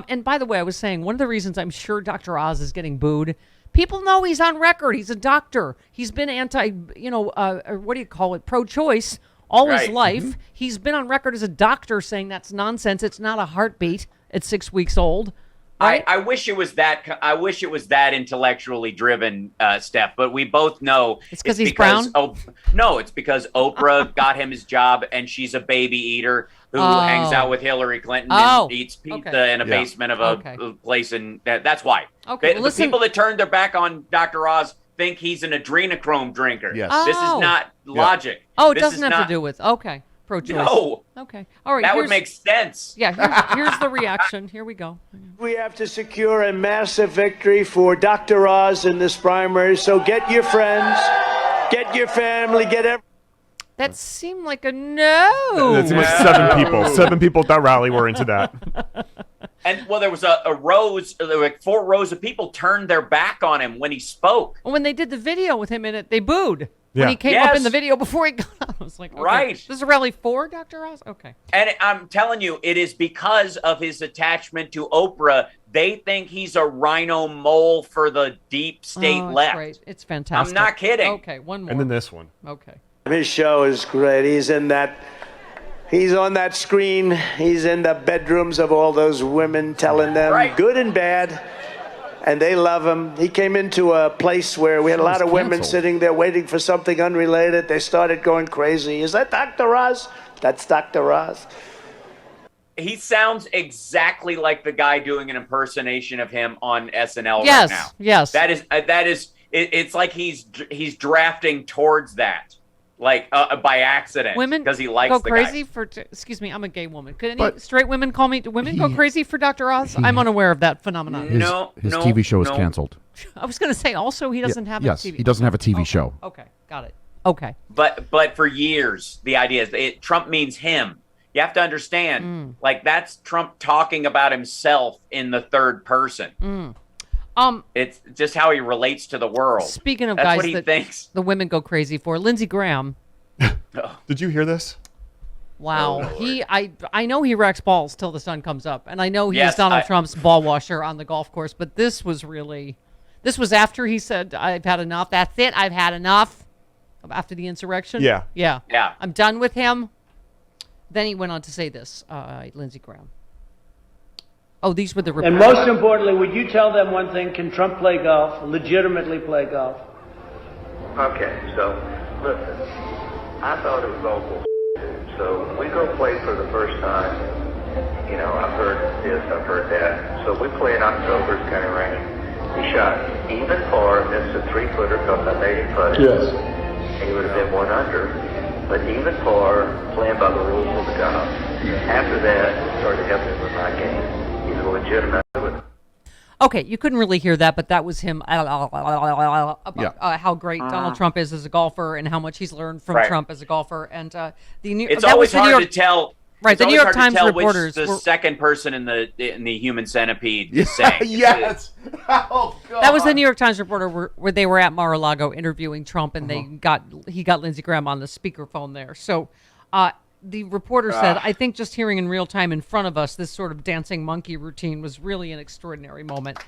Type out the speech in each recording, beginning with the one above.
And by the way, I was saying one of the reasons I'm sure Dr. Oz is getting booed. People know he's on record. He's a doctor. He's been what do you call it? Pro-choice all his life. Mm-hmm. He's been on record as a doctor saying that's nonsense. It's not a heartbeat at 6 weeks old. Right? I wish it was that. I wish it was that intellectually driven, Steph. But we both know it's because he's brown. No, it's because Oprah got him his job, and she's a baby eater who hangs out with Hillary Clinton and eats pizza in a basement of a place, and that's why. Okay, the people that turned their back on Dr. Oz think he's an adrenochrome drinker. Yes. This is not logic. Oh, it doesn't have to do with pro-choice. No. Okay. All right. That would make sense. Yeah. Here's the reaction. Here we go. We have to secure a massive victory for Dr. Oz in this primary. So get your friends, get your family, get everyone. That seemed like a no. That seemed like 7 people. 7 people at that rally were into that. And well, there was a rows, there were like 4 rows of people turned their back on him when he spoke. When they did the video with him in it, they booed. Yeah. When he came up in the video before he got on, I was like, okay, right. This is a rally for Dr. Oz? Okay. And I'm telling you, it is because of his attachment to Oprah. They think he's a rhino mole for the deep state left. Great. It's fantastic. I'm not kidding. Okay, one more. And then this one. Okay. His show is great. He's on that screen. He's in the bedrooms of all those women telling them good and bad. And they love him. He came into a place where we had a lot of women sitting there waiting for something unrelated. They started going crazy. Is that Dr. Oz? That's Dr. Oz. He sounds exactly like the guy doing an impersonation of him on SNL right now. Yes. That is. It's like he's drafting towards that. Like by accident, women because he likes go the crazy guy. for. Excuse me, I'm a gay woman. Could any straight women call me? Do women go crazy for Dr. Oz? I'm unaware of that phenomenon. His TV show is canceled. I was going to say also he doesn't have a TV. Yes, he doesn't have a TV show. Okay, got it. Okay. But for years, the idea is Trump means him. You have to understand, like that's Trump talking about himself in the third person. It's just how he relates to the world. Speaking of That's guys what he that thinks. the women go crazy for, Lindsey Graham. Did you hear this? Wow. I know he wrecks balls till the sun comes up, and I know he's Donald Trump's ball washer on the golf course, but this was after he said, I've had enough. That's it. I've had enough. After the insurrection. Yeah. I'm done with him. Then he went on to say this, Lindsey Graham. Oh, these were the reports. And most importantly, would you tell them one thing? Can Trump play golf, legitimately play golf? Okay, so listen, I thought it was all bullshit. So we go play for the first time. You know, I've heard this, I've heard that. So we play in October, it's kind of rainy. He shot even par, missed a 3-footer because I made him putt it. Yes. And he would have been 1 under. But even par, playing by the rules of the golf. After that, it started helping with my game. He's a legitimate. Okay, you couldn't really hear that, but that was him about how great Donald Trump is as a golfer and how much he's learned from Trump as a golfer. And it's always hard to tell. Right, the New York Times reporters. The second person in the human centipede is saying. Yes. Oh, God. That was the New York Times reporter where they were at Mar-a-Lago interviewing Trump, and he got Lindsey Graham on the speakerphone there. So the reporter said, I think just hearing in real time in front of us this sort of dancing monkey routine was really an extraordinary moment.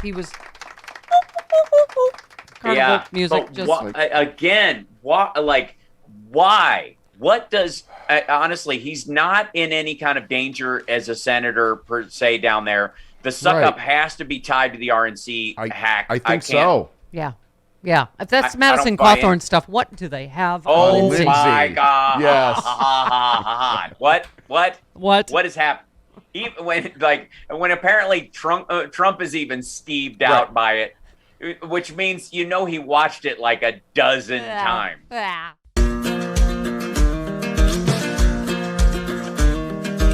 He was carnival music. Why? What does honestly? He's not in any kind of danger as a senator per se down there. The suck up has to be tied to the RNC hack. I think so. Yeah. If that's Madison Cawthorn stuff, what do they have? Oh Lindsey? my God! Yes. What has happened? Even when apparently Trump is even skeeved out by it, which means he watched it like a dozen times.